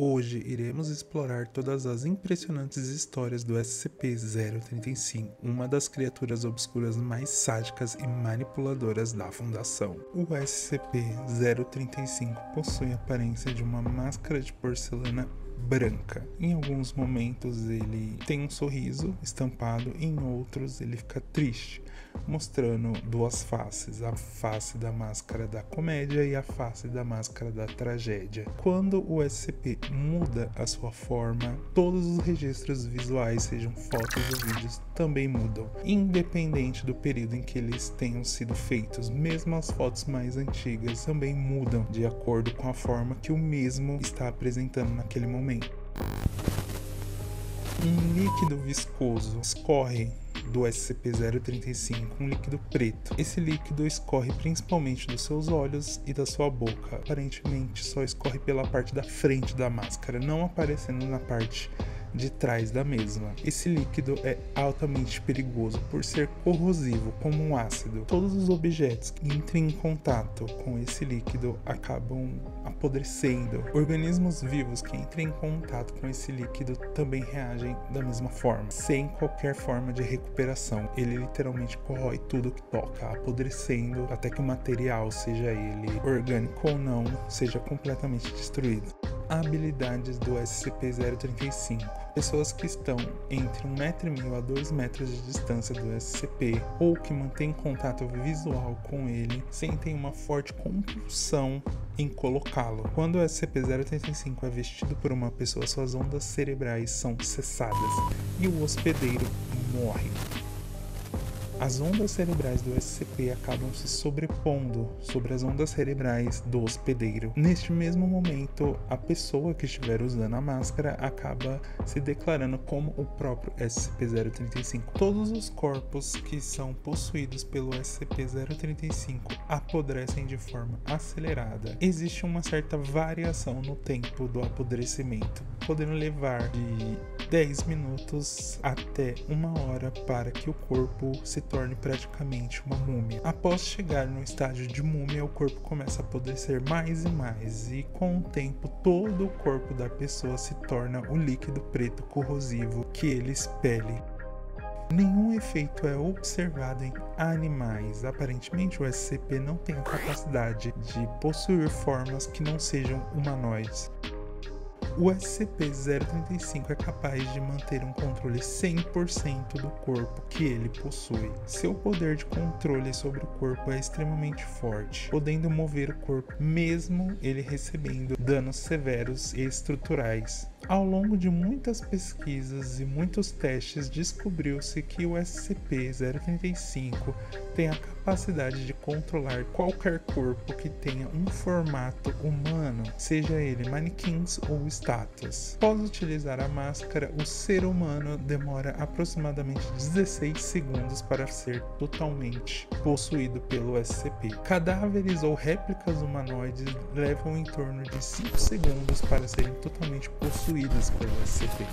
Hoje iremos explorar todas as impressionantes histórias do SCP-035, uma das criaturas obscuras mais sádicas e manipuladoras da Fundação. O SCP-035 possui a aparência de uma máscara de porcelana branca. Em alguns momentos ele tem um sorriso estampado, em outros ele fica triste, mostrando duas faces, a face da máscara da comédia e a face da máscara da tragédia. Quando o SCP muda a sua forma, todos os registros visuais, sejam fotos ou vídeos, também mudam, independente do período em que eles tenham sido feitos. Mesmo as fotos mais antigas também mudam de acordo com a forma que o mesmo está apresentando naquele momento. Um líquido viscoso escorre do SCP-035, um líquido preto. Esse líquido escorre principalmente dos seus olhos e da sua boca. Aparentemente só escorre pela parte da frente da máscara, não aparecendo na parte de trás da mesma. Esse líquido é altamente perigoso por ser corrosivo como um ácido. Todos os objetos que entrem em contato com esse líquido acabam apodrecendo. Organismos vivos que entrem em contato com esse líquido também reagem da mesma forma, sem qualquer forma de recuperação. Ele literalmente corrói tudo que toca, apodrecendo até que o material, seja ele orgânico ou não, seja completamente destruído. Habilidades do SCP-035. Pessoas que estão entre 1,5 m a 2 metros de distância do SCP ou que mantêm contato visual com ele sentem uma forte compulsão em colocá-lo. Quando o SCP-035 é vestido por uma pessoa, suas ondas cerebrais são cessadas e o hospedeiro morre. As ondas cerebrais do SCP acabam se sobrepondo sobre as ondas cerebrais do hospedeiro. Neste mesmo momento, a pessoa que estiver usando a máscara acaba se declarando como o próprio SCP-035. Todos os corpos que são possuídos pelo SCP-035 apodrecem de forma acelerada. Existe uma certa variação no tempo do apodrecimento, podendo levar de 10 minutos até 1 hora para que o corpo se torne praticamente uma múmia. Após chegar no estágio de múmia, o corpo começa a apodrecer mais e mais, e com o tempo todo o corpo da pessoa se torna o líquido preto corrosivo que ele expele. Nenhum efeito é observado em animais. Aparentemente, o SCP não tem a capacidade de possuir formas que não sejam humanoides. O SCP-035 é capaz de manter um controle 100% do corpo que ele possui. Seu poder de controle sobre o corpo é extremamente forte, podendo mover o corpo mesmo ele recebendo danos severos e estruturais. Ao longo de muitas pesquisas e muitos testes, descobriu-se que o SCP-035 tem a capacidade de controlar qualquer corpo que tenha um formato humano, seja ele manequins ou estátuas. Após utilizar a máscara, o ser humano demora aproximadamente 16 segundos para ser totalmente possuído pelo SCP. Cadáveres ou réplicas humanoides levam em torno de 5 segundos para serem totalmente possuídos pelo SCP.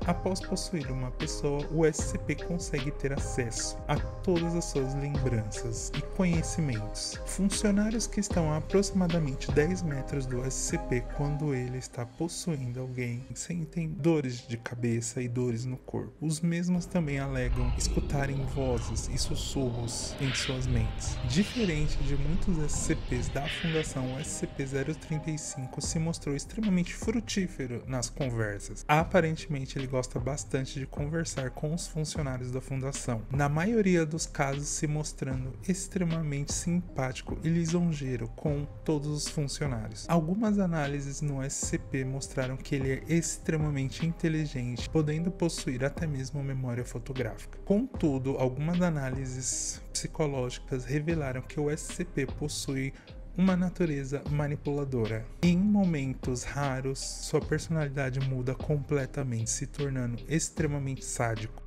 Após possuir uma pessoa, o SCP consegue ter acesso a todas as suas lembranças e conhecimentos. Funcionários que estão a aproximadamente 10 metros do SCP quando ele está possuindo alguém sentem dores de cabeça e dores no corpo. Os mesmos também alegam escutarem vozes e sussurros em suas mentes. Diferente de muitos SCPs da Fundação, o SCP-035 se mostrou extremamente frutífero nas conversas. Aparentemente, ele gosta bastante de conversar com os funcionários da Fundação, na maioria dos casos se mostrando extremamente simpático e lisonjeiro com todos os funcionários. Algumas análises no SCP mostraram que ele é extremamente inteligente, podendo possuir até mesmo memória fotográfica. Contudo, algumas análises psicológicas revelaram que o SCP possui uma natureza manipuladora. Em momentos raros, sua personalidade muda completamente, se tornando extremamente sádico.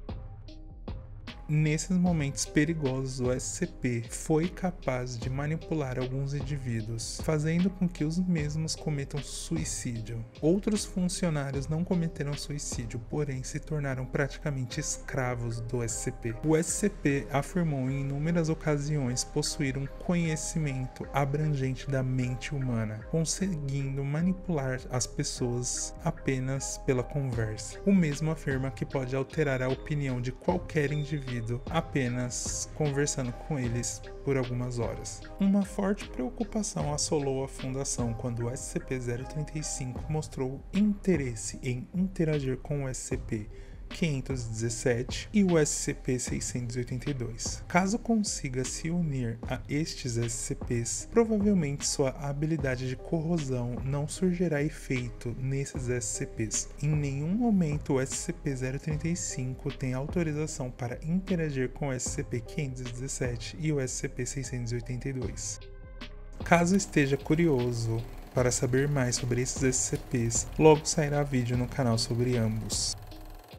Nesses momentos perigosos, o SCP foi capaz de manipular alguns indivíduos, fazendo com que os mesmos cometam suicídio. Outros funcionários não cometeram suicídio, porém se tornaram praticamente escravos do SCP. O SCP afirmou em inúmeras ocasiões possuir um conhecimento abrangente da mente humana, conseguindo manipular as pessoas apenas pela conversa. O mesmo afirma que pode alterar a opinião de qualquer indivíduo apenas conversando com eles por algumas horas. Uma forte preocupação assolou a fundação quando o SCP-035 mostrou interesse em interagir com o SCP-517 e o SCP-682. Caso consiga se unir a estes SCPs, provavelmente sua habilidade de corrosão não surgirá efeito nesses SCPs. Em nenhum momento o SCP-035 tem autorização para interagir com o SCP-517 e o SCP-682. Caso esteja curioso para saber mais sobre esses SCPs, logo sairá vídeo no canal sobre ambos.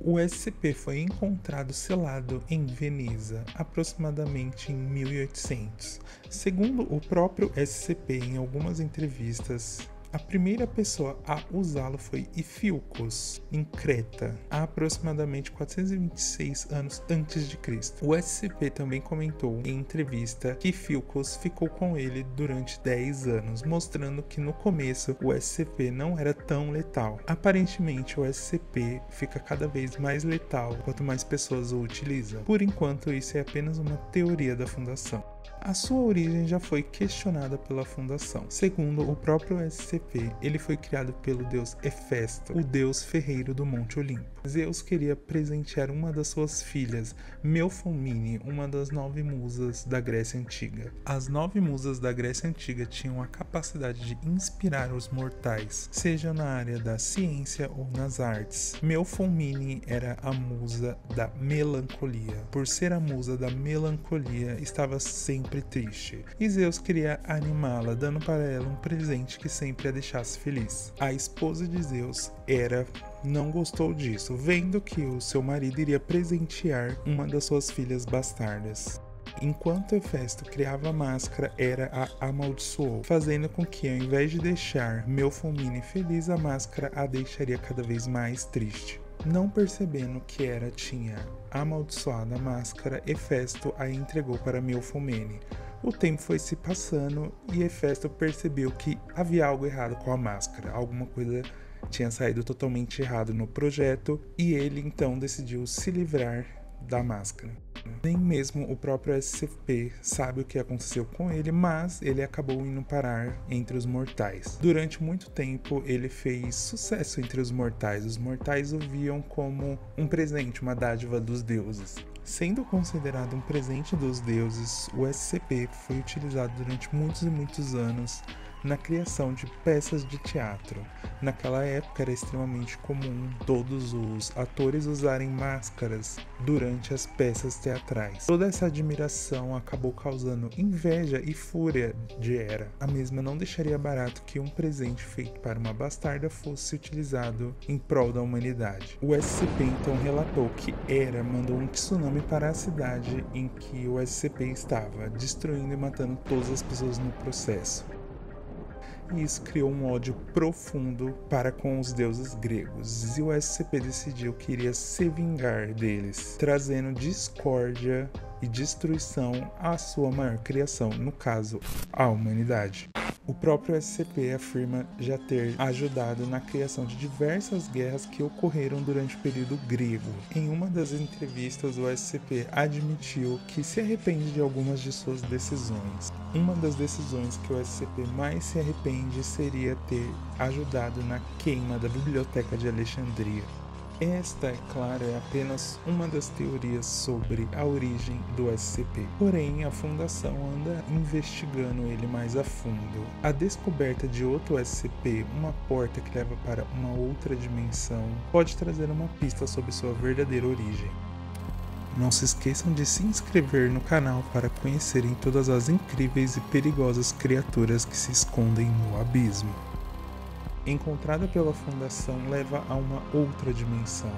O SCP foi encontrado selado em Veneza, aproximadamente em 1800. Segundo o próprio SCP, em algumas entrevistas, a primeira pessoa a usá-lo foi Ifilcos, em Creta, há aproximadamente 426 anos antes de Cristo. O SCP também comentou em entrevista que Ifilcos ficou com ele durante 10 anos, mostrando que no começo o SCP não era tão letal. Aparentemente o SCP fica cada vez mais letal quanto mais pessoas o utilizam. Por enquanto isso é apenas uma teoria da Fundação. A sua origem já foi questionada pela Fundação. Segundo o próprio SCP, ele foi criado pelo deus Hefesto, o deus ferreiro do Monte Olimpo. Zeus queria presentear uma das suas filhas, Melfomene, uma das 9 musas da Grécia Antiga. As 9 musas da Grécia Antiga tinham a capacidade de inspirar os mortais, seja na área da ciência ou nas artes. Melfomene era a musa da melancolia. Por ser a musa da melancolia, estava sempre triste, e Zeus queria animá-la, dando para ela um presente que sempre a deixasse feliz. A esposa de Zeus, Hera, não gostou disso, vendo que o seu marido iria presentear uma das suas filhas bastardas. Enquanto Hefesto criava a máscara, Hera a amaldiçoou, fazendo com que, ao invés de deixar Melfomene feliz, a máscara a deixaria cada vez mais triste. Não percebendo que Hera tinha amaldiçoado a máscara, Hefesto a entregou para Melfomene. O tempo foi se passando e Hefesto percebeu que havia algo errado com a máscara, alguma coisa tinha saído totalmente errado no projeto e ele então decidiu se livrar da máscara. Nem mesmo o próprio SCP sabe o que aconteceu com ele, mas ele acabou indo parar entre os mortais. Durante muito tempo ele fez sucesso entre os mortais. Os mortais o viam como um presente, uma dádiva dos deuses. Sendo considerado um presente dos deuses, o SCP foi utilizado durante muitos e muitos anos na criação de peças de teatro. Naquela época era extremamente comum todos os atores usarem máscaras durante as peças teatrais. Toda essa admiração acabou causando inveja e fúria de Hera. A mesma não deixaria barato que um presente feito para uma bastarda fosse utilizado em prol da humanidade. O SCP então relatou que Hera mandou um tsunami para a cidade em que o SCP estava, destruindo e matando todas as pessoas no processo. E isso criou um ódio profundo para com os deuses gregos, e o SCP decidiu que iria se vingar deles, trazendo discórdia e destruição à sua maior criação, no caso, a humanidade. O próprio SCP afirma já ter ajudado na criação de diversas guerras que ocorreram durante o período grego. Em uma das entrevistas, o SCP admitiu que se arrepende de algumas de suas decisões. Uma das decisões que o SCP mais se arrepende seria ter ajudado na queima da Biblioteca de Alexandria. Esta, é claro, é apenas uma das teorias sobre a origem do SCP. Porém, a Fundação anda investigando ele mais a fundo. A descoberta de outro SCP, uma porta que leva para uma outra dimensão, pode trazer uma pista sobre sua verdadeira origem. Não se esqueçam de se inscrever no canal para conhecerem todas as incríveis e perigosas criaturas que se escondem no abismo. Encontrada pela Fundação leva a uma outra dimensão.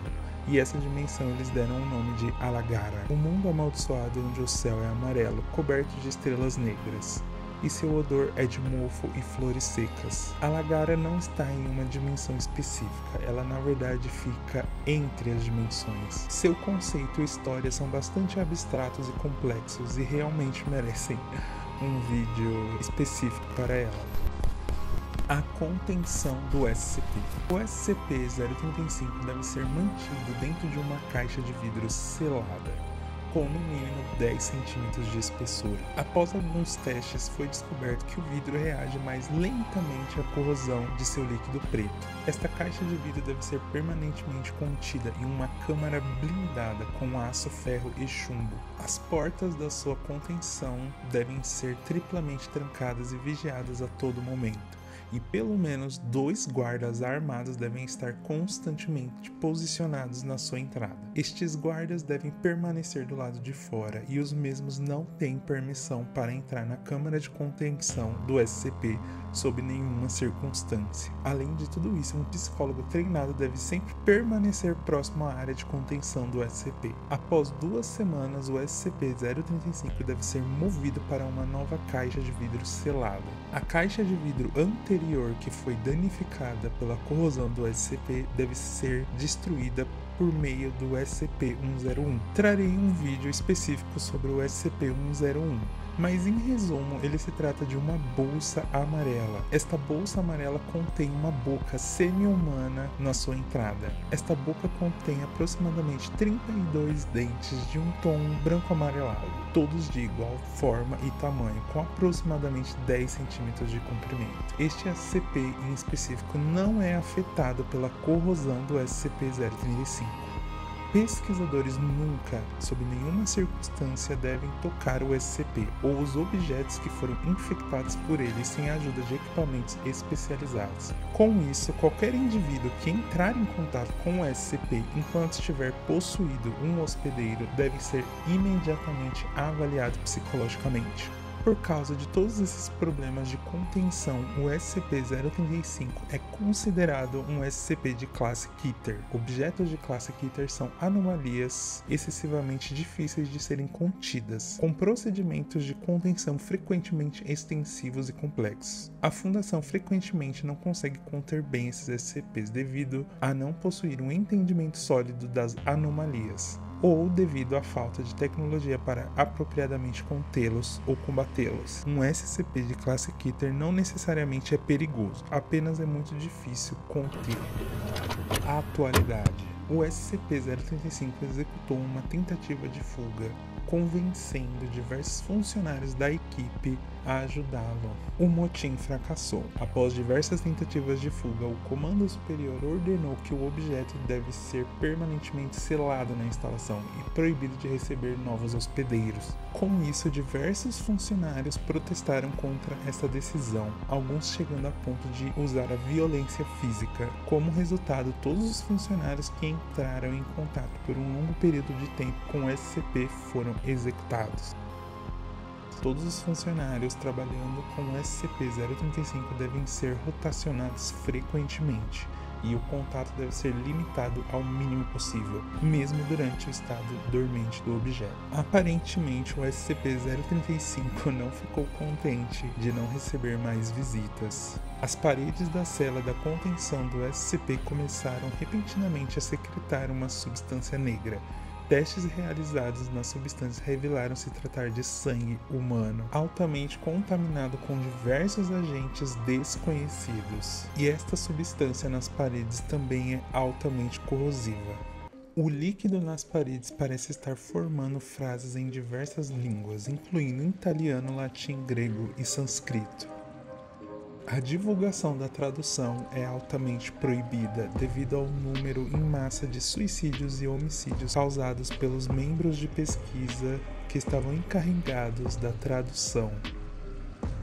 e essa dimensão eles deram o nome de Alagara, o mundo amaldiçoado onde o céu é amarelo, coberto de estrelas negras, e seu odor é de mofo e flores secas. Alagara não está em uma dimensão específica, ela na verdade fica entre as dimensões. Seu conceito e história são bastante abstratos e complexos e realmente merecem um vídeo específico para ela. A contenção do SCP. O SCP-035 deve ser mantido dentro de uma caixa de vidro selada, com no mínimo 10 centímetros de espessura. Após alguns testes, foi descoberto que o vidro reage mais lentamente à corrosão de seu líquido preto. Esta caixa de vidro deve ser permanentemente contida em uma câmara blindada com aço, ferro e chumbo. As portas da sua contenção devem ser triplamente trancadas e vigiadas a todo momento, e pelo menos 2 guardas armados devem estar constantemente posicionados na sua entrada. Estes guardas devem permanecer do lado de fora e os mesmos não têm permissão para entrar na câmara de contenção do SCP sob nenhuma circunstância. Além de tudo isso, um psicólogo treinado deve sempre permanecer próximo à área de contenção do SCP. Após 2 semanas, o SCP-035 deve ser movido para uma nova caixa de vidro selada. A caixa de vidro anterior que foi danificada pela corrosão do SCP deve ser destruída por meio do SCP-101. Trarei um vídeo específico sobre o SCP-101, mas em resumo ele se trata de uma bolsa amarela. Esta bolsa amarela contém uma boca semi-humana na sua entrada. Esta boca contém aproximadamente 32 dentes de um tom branco amarelado, todos de igual forma e tamanho, com aproximadamente 10 centímetros de comprimento. Este SCP em específico não é afetado pela corrosão do SCP-035. Pesquisadores nunca, sob nenhuma circunstância, devem tocar o SCP ou os objetos que foram infectados por ele sem a ajuda de equipamentos especializados. Com isso, qualquer indivíduo que entrar em contato com o SCP enquanto estiver possuído um hospedeiro deve ser imediatamente avaliado psicologicamente. Por causa de todos esses problemas de contenção, o SCP-035 é considerado um SCP de classe Keter. Objetos de classe Keter são anomalias excessivamente difíceis de serem contidas, com procedimentos de contenção frequentemente extensivos e complexos. A Fundação frequentemente não consegue conter bem esses SCPs devido a não possuir um entendimento sólido das anomalias, ou devido à falta de tecnologia para apropriadamente contê-los ou combatê-los. Um SCP de classe Keter não necessariamente é perigoso, apenas é muito difícil conter. A atualidade. O SCP-035 executou uma tentativa de fuga, convencendo diversos funcionários da equipe a ajudá-lo. O motim fracassou. Após diversas tentativas de fuga, o Comando Superior ordenou que o objeto deve ser permanentemente selado na instalação e proibido de receber novos hospedeiros. Com isso, diversos funcionários protestaram contra essa decisão, alguns chegando a ponto de usar a violência física. Como resultado, todos os funcionários que entraram em contato por um longo período de tempo com o SCP foram executados. Todos os funcionários trabalhando com o SCP-035 devem ser rotacionados frequentemente e o contato deve ser limitado ao mínimo possível, mesmo durante o estado dormente do objeto. Aparentemente, o SCP-035 não ficou contente de não receber mais visitas. As paredes da cela da contenção do SCP começaram repentinamente a secretar uma substância negra. Testes realizados na substância revelaram se tratar de sangue humano, altamente contaminado com diversos agentes desconhecidos. E esta substância nas paredes também é altamente corrosiva. O líquido nas paredes parece estar formando frases em diversas línguas, incluindo italiano, latim, grego e sânscrito. A divulgação da tradução é altamente proibida devido ao número em massa de suicídios e homicídios causados pelos membros de pesquisa que estavam encarregados da tradução.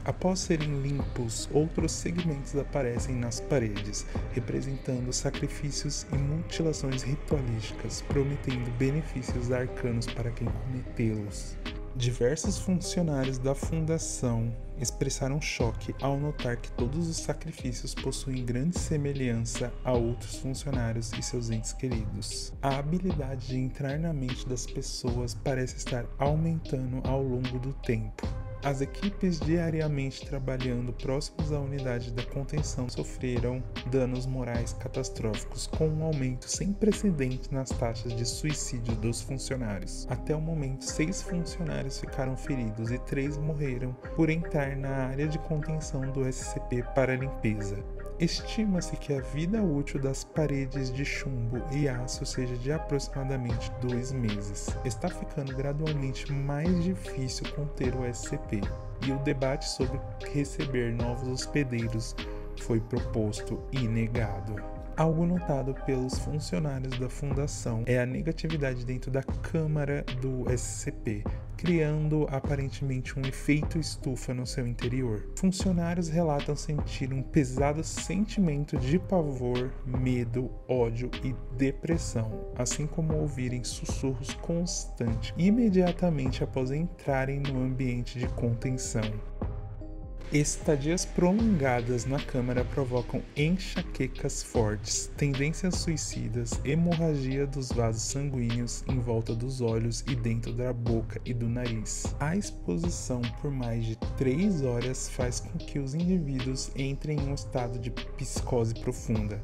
Após serem limpos, outros segmentos aparecem nas paredes, representando sacrifícios e mutilações ritualísticas, prometendo benefícios arcanos para quem cometê-los. Diversos funcionários da fundação expressaram choque ao notar que todos os sacrifícios possuem grande semelhança a outros funcionários e seus entes queridos. A habilidade de entrar na mente das pessoas parece estar aumentando ao longo do tempo. As equipes diariamente trabalhando próximos à unidade da contenção sofreram danos morais catastróficos, com um aumento sem precedentes nas taxas de suicídio dos funcionários. Até o momento, 6 funcionários ficaram feridos e 3 morreram por entrar na área de contenção do SCP para limpeza. Estima-se que a vida útil das paredes de chumbo e aço seja de aproximadamente 2 meses. Está ficando gradualmente mais difícil conter o SCP, e o debate sobre receber novos hospedeiros foi proposto e negado. Algo notado pelos funcionários da fundação é a negatividade dentro da câmara do SCP, criando aparentemente um efeito estufa no seu interior. Funcionários relatam sentir um pesado sentimento de pavor, medo, ódio e depressão, assim como ouvirem sussurros constantes imediatamente após entrarem no ambiente de contenção. Estadias prolongadas na câmara provocam enxaquecas fortes, tendências suicidas, hemorragia dos vasos sanguíneos em volta dos olhos e dentro da boca e do nariz. A exposição por mais de 3 horas faz com que os indivíduos entrem em um estado de psicose profunda,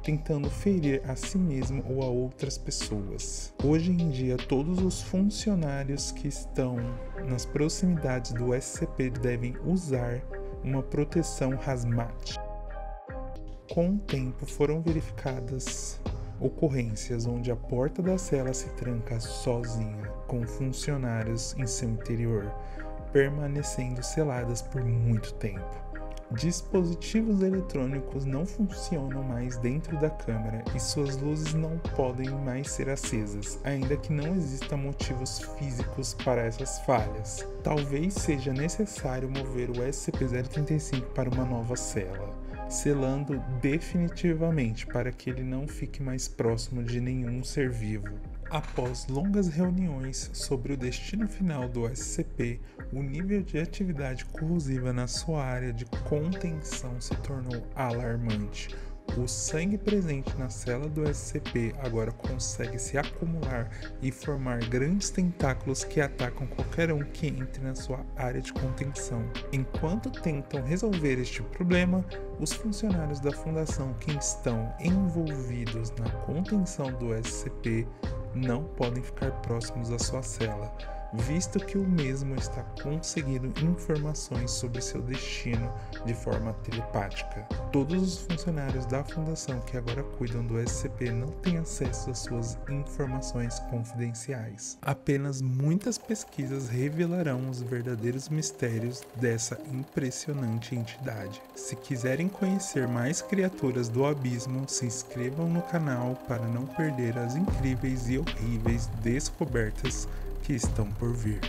tentando ferir a si mesmo ou a outras pessoas. Hoje em dia, todos os funcionários que estão nas proximidades do SCP devem usar uma proteção hazmat. Com o tempo, foram verificadas ocorrências onde a porta da cela se tranca sozinha, com funcionários em seu interior, permanecendo seladas por muito tempo. Dispositivos eletrônicos não funcionam mais dentro da câmara e suas luzes não podem mais ser acesas, ainda que não existam motivos físicos para essas falhas. Talvez seja necessário mover o SCP-035 para uma nova cela, selando definitivamente para que ele não fique mais próximo de nenhum ser vivo. Após longas reuniões sobre o destino final do SCP, o nível de atividade corrosiva na sua área de contenção se tornou alarmante. O sangue presente na cela do SCP agora consegue se acumular e formar grandes tentáculos que atacam qualquer um que entre na sua área de contenção. Enquanto tentam resolver este problema, os funcionários da Fundação que estão envolvidos na contenção do SCP não podem ficar próximos à sua cela, visto que o mesmo está conseguindo informações sobre seu destino de forma telepática. Todos os funcionários da Fundação que agora cuidam do SCP não têm acesso às suas informações confidenciais. Apenas muitas pesquisas revelarão os verdadeiros mistérios dessa impressionante entidade. Se quiserem conhecer mais criaturas do abismo, se inscrevam no canal para não perder as incríveis e horríveis descobertas que estão por vir.